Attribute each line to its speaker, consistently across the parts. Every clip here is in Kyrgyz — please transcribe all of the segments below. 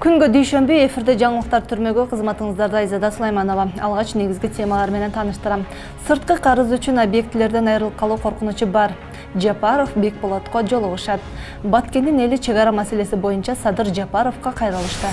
Speaker 1: Күнгө дүйшөмбү эфирде жаңылыктар түрмөгү кызматыңыздарда Айзада Сулайманова. Алгач негизги темалар менен тааныштырам. Сырткы карыз үчүн объектилерден айрылып калуу коркунучу бар. Жапаров Бекболотко жолугушат. Баткендин эли чек ара маселеси боюнча Садыр Жапаровго кайрылышты.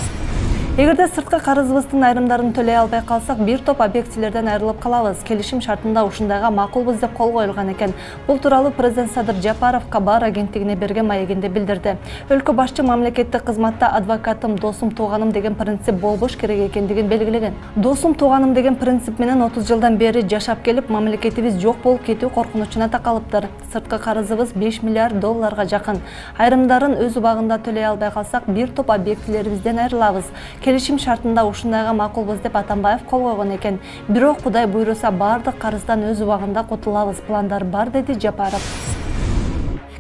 Speaker 1: Эгерде сырткы карызыбыздын айрымдарын төлөй албай калсак, бир топ объектилерден айрылып калабыз. Келишим шартында ушундайга макулбуз деп кол коюлган экен. Бул тууралуу президент Садыр Жапаров Кабар агенттигине берген маегинде билдирди. Өлкө башчы мамлекеттик кызматта адвокатым, досум, тууганым деген принцип болбош керек экендигин белгилеген. Досум, тууганым деген принцип менен 30 жылдан бери жашап келип, мамлекетибиз жок болуп кетүү коркунучуна такалыптыр. Сырткы карызыбыз 5 миллиард долларга жакын. Айрымдарын өз убагында төлөй албай калсак, бир топ объектилерибизден айрылабыз. Келишим шартында ушундайга макулбуз деп Атамбаев кол койгон экен. Бирок Кудай буйруса бардык карыздан өз убагында кутулабыз. Пландар бар, деди Жапаров.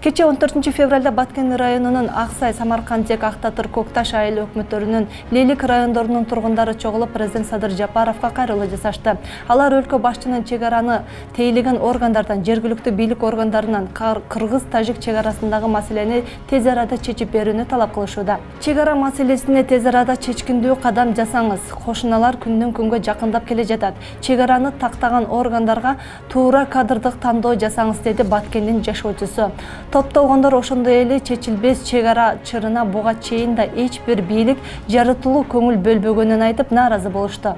Speaker 1: Кече 14 февралда Баткен районунун Аксай, Самаркандек, Актатыр, Кокташ айыл өкмөттөрүнүн Лелик райондорунун тургундары чогулуп президент Садыр Жапаровго кайрылуу жасашты. Алар өлкө башчынын чек араны тейлеген органдардан, жергиликтүү бийлик органдарынан кыргыз-тажик чек арасындагы маселени тез арада чечип берүүнү талап кылышууда. Чек ара маселесине тез арада чечкиндүү кадам жасаңыз. Кошуналар күндөн күнгө жакындап келе жатат. Чек араны тактаган органдарга туура кадрдык тандоо жасаңыз, деди Баткендин жашоочусу. Топтолгондор ошондой эле чечилбес чек ара чырына буга чейин да эч бир бийлик жарытылуу көңүл бөлбөгөнүн айтып нааразы болушту.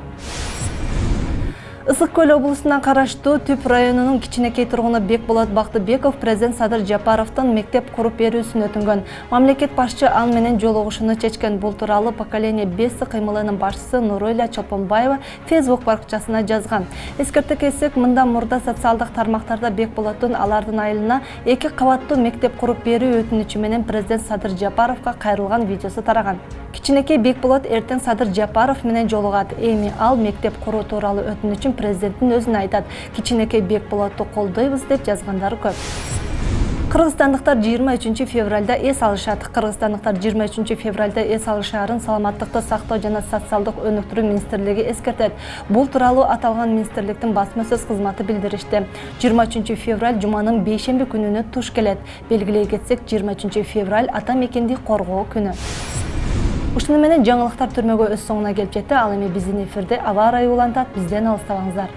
Speaker 1: Ысык Көл облусуна караштуу Түп районунун кичинекей тургуну Бекболот Бактыбеков президент Садыр Жапаровдон мектеп куруп берүүсүн өтүнгөн. Мамлекет башчы ал менен жолугушууну чечкен. Бул тууралуу поколение Беси кыймылынын башчысы Нуройла Чолпонбаева Facebook баракчасына жазган. Эскерте кетсек, мындан мурда социалдык тармактарда Бекболоттун алардын айылына 2 кабаттуу мектеп куруп берүү өтүнүчү менен президент Садыр Жапаровго кайрылган видеосу тараган. Кичинекей Бекболот эртең Садыр Жапаров менен жолугат. Эми ал мектеп куруу тууралуу өтүнүчүн президенттин өзүнө айтат. Кичинекей Бекболотту колдойбуз деп жазгандары көп. Кыргызстандыктар 23 февралда эс алышат. Кыргызстандыктар 23 февралда эс алышаарын Саламаттыкты сактоо жана социалдык өнүктүрүү министрлиги эскертет. Бул тууралуу аталган министрликтин басма сөз кызматы билдиришти. 23 февраль жуманын бейшемби күнүнө туш келет. Белгилей кетсек, 23 февраль ата мекенди коргоо күнү. Ушуну менен жаңылыктар түрмөгө өз соңуна келип жетти. Ал эми биздин эфирде аба ырайы улантат. Бизден алыстабаңыздар.